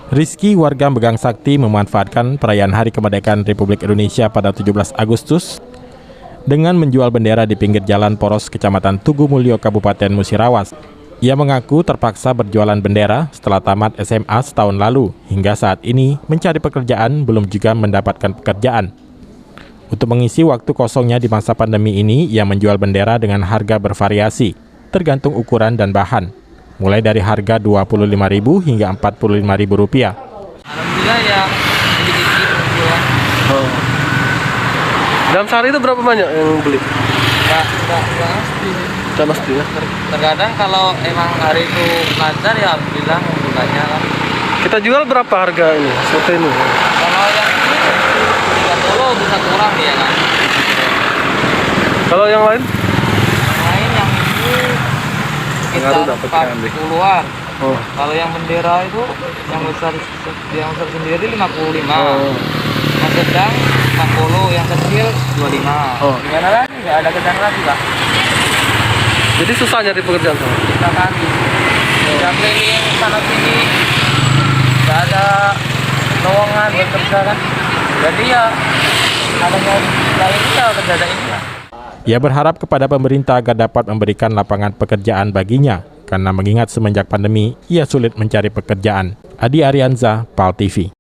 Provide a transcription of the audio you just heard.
Rizky, warga Megang Sakti, memanfaatkan perayaan Hari Kemerdekaan Republik Indonesia pada 17 Agustus dengan menjual bendera di pinggir jalan poros Kecamatan Tugu Mulyo, Kabupaten Musirawas. Ia mengaku terpaksa berjualan bendera setelah tamat SMA setahun lalu, hingga saat ini mencari pekerjaan belum juga mendapatkan pekerjaan. Untuk mengisi waktu kosongnya di masa pandemi ini, ia menjual bendera dengan harga bervariasi, tergantung ukuran dan bahan, mulai dari harga Rp25.000 hingga Rp45.000. Alhamdulillah ya, sedikit-sedikit jual. Oh. Dalam sehari itu berapa banyak yang beli? Nggak pasti. Tidak pasti ya? Terkadang kalau emang hari itu lancar ya alhamdulillah bukanya lah. Kita jual berapa harga ini? Seperti ini. Kalau yang ini 30 bisa kurang ya kan. Kalau yang lain? Yang lain yang ini sekitar 40-an. Oh. Kalau yang bendera itu yang besar sendiri 55. Oh. Yang sedang 40, yang kecil 25. Oh. Gimana lagi? Nggak ada kerjaan lagi Pak. Jadi susah nyari pekerjaan sama? Kita kan udah keliling sana sini, nggak ada lowongan buat kerja kan. Jadi ya ada yang lain ya kerja ini ya. Ia berharap kepada pemerintah agar dapat memberikan lapangan pekerjaan baginya, karena mengingat semenjak pandemi, ia sulit mencari pekerjaan. Adi Arianza, PAL TV.